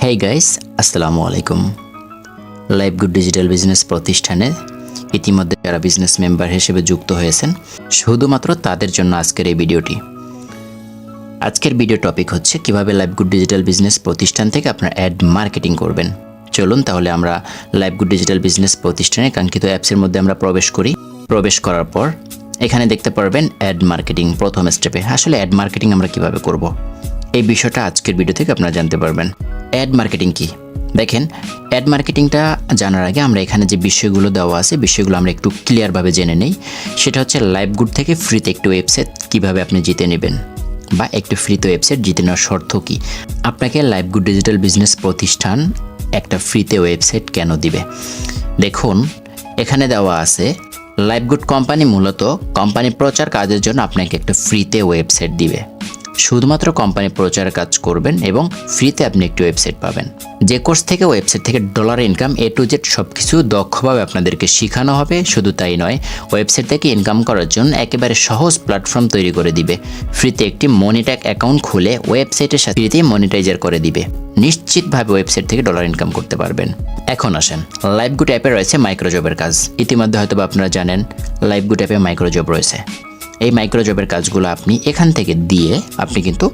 Hey guys, আসসালামু আলাইকুম। Live good digital business প্রতিষ্ঠানে ইতিমধ্যে যারা বিজনেস মেম্বার হিসেবে যুক্ত হয়েছেন, শুধুমাত্র তাদের জন্য আজকের এই ভিডিওটি। আজকের ভিডিও টপিক হচ্ছে কিভাবে লাইভ গুড ডিজিটাল বিজনেস প্রতিষ্ঠান থেকে আপনার অ্যাড মার্কেটিং করবেন। চলুন তাহলে আমরা লাইভ গুড ডিজিটাল বিজনেস প্রতিষ্ঠানে কাঙ্ক্ষিত অ্যাপসের মধ্যে আমরা প্রবেশ করি। প্রবেশ করার পর এখানে দেখতে পারবেন অ্যাড মার্কেটিং প্রথম স্টেপে। আসলে অ্যাড মার্কেটিং আমরা কিভাবে করব, এই বিষয়টা আজকের ভিডিও থেকে আপনারা জানতে পারবেন। অ্যাড মার্কেটিং কি? দেখেন, অ্যাড মার্কেটিংটা জানার আগে আমরা এখানে যে বিষয়গুলো দেওয়া আছে, বিষয়গুলো আমরা একটু ক্লিয়ারভাবে জেনে নেই। সেটা হচ্ছে লাইভ গুড থেকে ফ্রিতে একটু ওয়েবসাইট কিভাবে আপনি জিতে নেবেন, বা একটু ফ্রিতে ওয়েবসাইট জিতে নেওয়ার শর্ত কী। আপনাকে লাইভ গুড ডিজিটাল বিজনেস প্রতিষ্ঠান একটা ফ্রিতে ওয়েবসাইট কেন দিবে? দেখুন, এখানে দেওয়া আছে লাইভ গুড কোম্পানি মূলত কোম্পানি প্রচার কাজের জন্য আপনাকে একটা ফ্রিতে ওয়েবসাইট দিবে। শুধুমাত্র কোম্পানি প্রচার কাজ করবেন এবং ফ্রিতে আপনি একটি ওয়েবসাইট পাবেন। যে কোর্স থেকে ওয়েবসাইট থেকে dollar income A to Z সব কিছু দক্ষভাবে আপনাদেরকে শেখানো হবে। শুধু তাই নয়, ওয়েবসাইট থেকে ইনকাম করার জন্য একেবারে সহজ প্ল্যাটফর্ম তৈরি করে দিবে। ফ্রিতে একটি মনিট্যাগ অ্যাকাউন্ট খুলে ওয়েবসাইটের সাথে ফ্রিতে মনিটাইজার করে দিবে। নিশ্চিতভাবে ওয়েবসাইট থেকে ডলার ইনকাম করতে পারবেন। এখন আসেন, লাইভ গুড অ্যাপে রয়েছে মাইক্রোজবের কাজ। ইতিমধ্যে হয়তো আপনারা জানেন লাইভ গুড অ্যাপে মাইক্রোজব রয়েছে। এই মাইক্রোজবের কাজগুলো আপনি এখান থেকে দিয়ে আপনি কিন্তু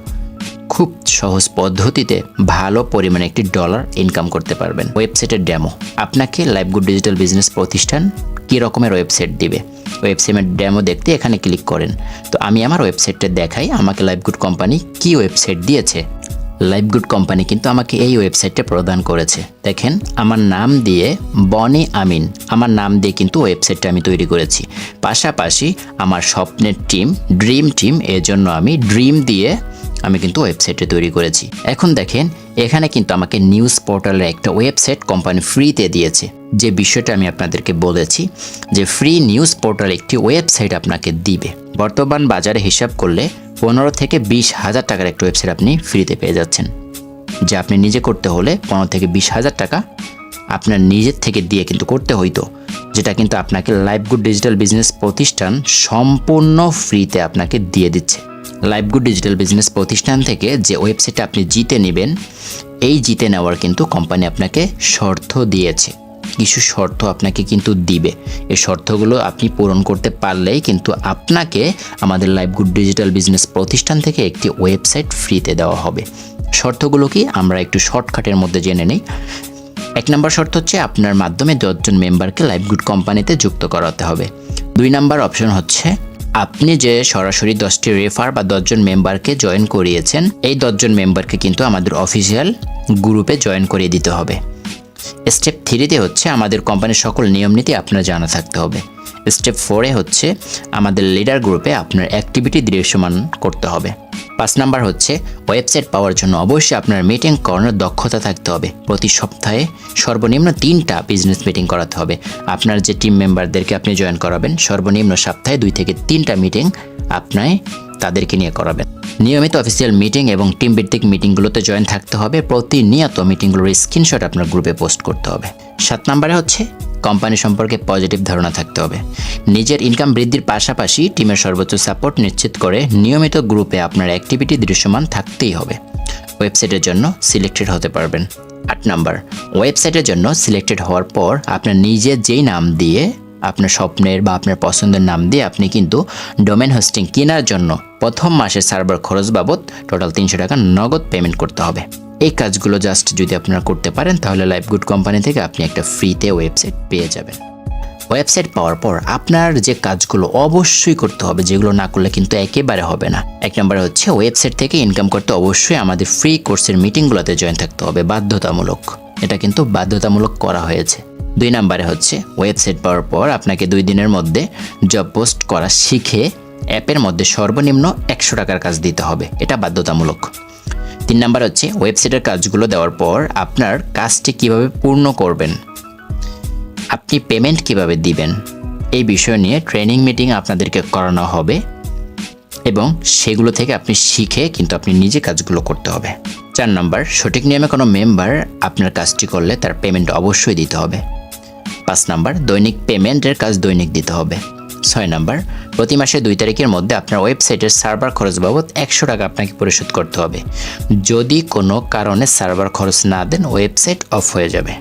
খুব সহজ পদ্ধতিতে ভালো পরিমাণে একটি ডলার ইনকাম করতে পারবেন। ওয়েবসাইটের ডেমো আপনাকে লাইভ গুড ডিজিটাল বিজনেস প্রতিষ্ঠান কী রকমের ওয়েবসাইট দিবে, ওয়েবসাইটের ডেমো দেখতে এখানে ক্লিক করেন। তো আমি আমার ওয়েবসাইটটা দেখাই আমাকে লাইভ গুড কোম্পানি কী ওয়েবসাইট দিয়েছে। লাইভ গুড কোম্পানি কিন্তু আমাকে এই ওয়েবসাইটটা প্রদান করেছে। দেখেন, আমার নাম দিয়ে বনি আমিন, আমার নাম দিয়ে কিন্তু ওয়েবসাইটটা আমি তৈরি করেছি। পাশাপাশি আমার স্বপ্নের টিম, ড্রিম টিম, এর জন্য আমি ড্রিম দিয়ে আমি কিন্তু ওয়েবসাইটটা তৈরি করেছি। এখন দেখেন, এখানে কিন্তু আমাকে নিউজ পোর্টালের একটা ওয়েবসাইট কোম্পানি ফ্রিতে দিয়েছে। যে বিষয়টা আমি আপনাদেরকে বলেছি যে ফ্রি নিউজ পোর্টাল একটি ওয়েবসাইট আপনাকে দিবে। বর্তমান বাজারে হিসাব করলে 15 থেকে 20 হাজার টাকার একটা ওয়েবসাইট আপনি ফ্রিতে পেয়ে যাচ্ছেন। যা আপনি নিজে করতে হলে 15 থেকে 20 হাজার টাকা আপনার নিজের থেকে দিয়ে কিন্তু করতে হইতো, যেটা কিন্তু আপনাকে লাইভ গুড ডিজিটাল বিজনেস প্রতিষ্ঠান সম্পূর্ণ ফ্রিতে আপনাকে দিয়ে দিচ্ছে। লাইভ গুড ডিজিটাল বিজনেস প্রতিষ্ঠান থেকে যে ওয়েবসাইটটা আপনি জিতে নেবেন, এই জিতে নেওয়ার কিন্তু কোম্পানি আপনাকে শর্ত দিয়েছে। কিছু শর্ত আপনাকে কিন্তু দিবে। এই শর্তগুলো আপনি পূরণ করতে পারলেই কিন্তু আপনাকে আমাদের লাইভ গুড ডিজিটাল বিজনেস প্রতিষ্ঠান থেকে একটি ওয়েবসাইট ফ্রিতে দেওয়া হবে। শর্তগুলো কি আমরা একটু শর্টকাটের মধ্যে জেনে নিই। 1 নম্বর শর্ত হচ্ছে আপনার মাধ্যমে 10 জন মেম্বারকে লাইভ গুড কোম্পানিতে যুক্ত করাতে হবে। 2 নম্বর অপশন হচ্ছে আপনি যে সরাসরি 10টি রেফার বা 10 জন মেম্বারকে জয়েন করিয়েছেন, এই 10 জন মেম্বারকে কিন্তু আমাদের অফিসিয়াল গ্রুপে জয়েন করিয়ে দিতে হবে। স্টেপ 3তে হচ্ছে আমাদের কোম্পানির সকল নিয়মনীতি আপনার জানা থাকতে হবে। স্টেপ 4এ হচ্ছে আমাদের লিডার গ্রুপে আপনার অ্যাক্টিভিটি দৃশ্যমান করতে হবে। 5 নাম্বার হচ্ছে ওয়েবসাইট পাওয়ার জন্য অবশ্যই আপনার মিটিং করানোর দক্ষতা থাকতে হবে। প্রতি সপ্তাহে সর্বনিম্ন 3টা বিজনেস মিটিং করাতে হবে। আপনার যে টিম মেম্বারদেরকে আপনি জয়েন করাবেন, সর্বনিম্ন সপ্তাহে 2 থেকে 3টা মিটিং আপনি তাদেরকে নিয়ে করাবেন। নিয়মিত অফিসিয়াল মিটিং এবং টিম ভিত্তিক মিটিংগুলোতে জয়েন থাকতে হবে। প্রতিনিয়ত মিটিংগুলোর স্ক্রিনশট আপনার গ্রুপে পোস্ট করতে হবে। 7 নম্বরে হচ্ছে কোম্পানি সম্পর্কে পজিটিভ ধারণা থাকতে হবে। নিজের ইনকাম বৃদ্ধির পাশাপাশি টিমের সর্বোচ্চ সাপোর্ট নিশ্চিত করে নিয়মিত গ্রুপে আপনার অ্যাক্টিভিটি দৃশ্যমান থাকতেই হবে। ওয়েবসাইটের জন্য সিলেক্টেড হতে পারবেন। 8 নম্বর, ওয়েবসাইটের জন্য সিলেক্টেড হওয়ার পর আপনার নিজের যেই নাম দিয়ে, আপনার স্বপ্নের বা আপনার পছন্দের নাম দিয়ে আপনি কিন্তু ডোমেন হোস্টিং কেনার জন্য প্রথম মাসের সার্ভার খরচ বাবদ টোটাল 300 টাকা নগদ পেমেন্ট করতে হবে। এই কাজগুলো জাস্ট যদি আপনারা করতে পারেন, তাহলে লাইভ গুড কোম্পানি থেকে আপনি একটা ফ্রিতে ওয়েবসাইট পেয়ে যাবেন। ওয়েবসাইট পাওয়ার পর আপনার যে কাজগুলো অবশ্যই করতে হবে, যেগুলো না করলে কিন্তু একেবারে হবে না। 1 নম্বরে হচ্ছে ওয়েবসাইট থেকে ইনকাম করতে অবশ্যই আমাদের ফ্রি কোর্সের মিটিংগুলোতে জয়েন থাকতে হবে, বাধ্যতামূলক। এটা কিন্তু বাধ্যতামূলক করা হয়েছে। 2 নম্বরে হচ্ছে ওয়েবসাইট পাওয়ার পর আপনাকে 2 দিনের মধ্যে জব পোস্ট করা শিখে অ্যাপের মধ্যে সর্বনিম্ন 100 টাকার কাজ দিতে হবে, এটা বাধ্যতামূলক। 3 নম্বর হচ্ছে ওয়েবসাইটের কাজগুলো দেওয়ার পর আপনার কাজটি কিভাবে পূর্ণ করবেন, আপনি পেমেন্ট কিভাবে দিবেন, এই বিষয় নিয়ে ট্রেনিং মিটিং আপনাদেরকে করানো হবে এবং সেগুলো থেকে আপনি শিখে কিন্তু আপনি নিজে কাজগুলো করতে হবে। 4 নম্বর, সঠিক নিয়মে কোনো মেম্বার আপনার কাজটি করলে তার পেমেন্ট অবশ্যই দিতে হবে। 5 নম্বর, দৈনিক পেমেন্টের কাজ দৈনিক দিতে হবে। 6 নাম্বার, প্রতি মাসে 2 তারিখের মধ্যে আপনার ওয়েবসাইটের সার্ভার খরচ বাবদ 100 টাকা আপনাকে পরিশোধ করতে হবে। যদি কোনো কারণে সার্ভার খরচ না দেন ওয়েবসাইট অফ হয়ে যাবে।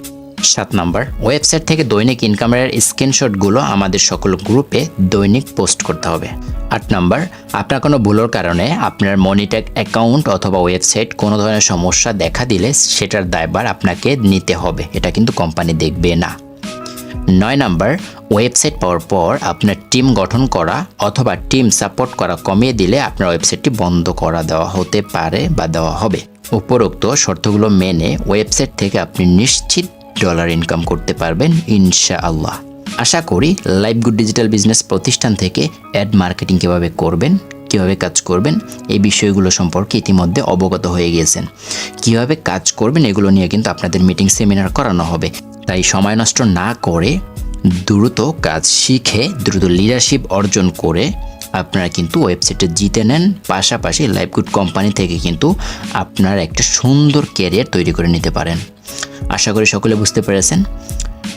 7 নাম্বার, ওয়েবসাইট থেকে দৈনিক ইনকামের স্ক্রিনশটগুলো আমাদের সকল গ্রুপে দৈনিক পোস্ট করতে হবে। 8 নাম্বার, আপনার কোনো ভুলের কারণে আপনার মনিট্যাগ অ্যাকাউন্ট অথবা ওয়েবসাইট কোনো ধরনের সমস্যা দেখা দিলে সেটার দায়ভার আপনাকে নিতে হবে, এটা কিন্তু কোম্পানি দেখবে না। 9 নাম্বার, ওয়েবসাইট পাওয়ার পর আপনার টিম গঠন করা অথবা টিম সাপোর্ট করা কমিয়ে দিলে আপনার ওয়েবসাইটটি বন্ধ করা দেওয়া হতে পারে বা দেওয়া হবে। উপরোক্ত শর্তগুলো মেনে ওয়েবসাইট থেকে আপনি নিশ্চিত ডলার ইনকাম করতে পারবেন ইনশাআল্লাহ। আশা করি লাইভ গুড ডিজিটাল বিজনেস প্রতিষ্ঠান থেকে অ্যাড মার্কেটিং কীভাবে করবেন, কীভাবে কাজ করবেন এই বিষয়গুলো সম্পর্কে ইতিমধ্যে অবগত হয়ে গিয়েছেন। কীভাবে কাজ করবেন এগুলো নিয়ে কিন্তু আপনাদের মিটিং সেমিনার করানো হবে। তাই সময় নষ্ট না করে দ্রুত কাজ শিখে দ্রুত লিডারশিপ অর্জন করে আপনারা কিন্তু ওয়েবসাইটে জিতে নেন। পাশাপাশি লাইভ গুড কোম্পানি থেকে কিন্তু আপনার একটা সুন্দর ক্যারিয়ার তৈরি করে নিতে পারেন। আশা করি সকলে বুঝতে পেরেছেন।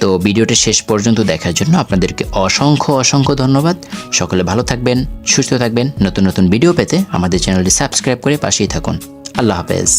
তো ভিডিওটি শেষ পর্যন্ত দেখার জন্য আপনাদেরকে অসংখ্য ধন্যবাদ। সকলে ভালো থাকবেন, সুস্থ থাকবেন। নতুন নতুন ভিডিও পেতে আমাদের চ্যানেলটি সাবস্ক্রাইব করে পাশেই থাকুন। আল্লাহ হাফেজ।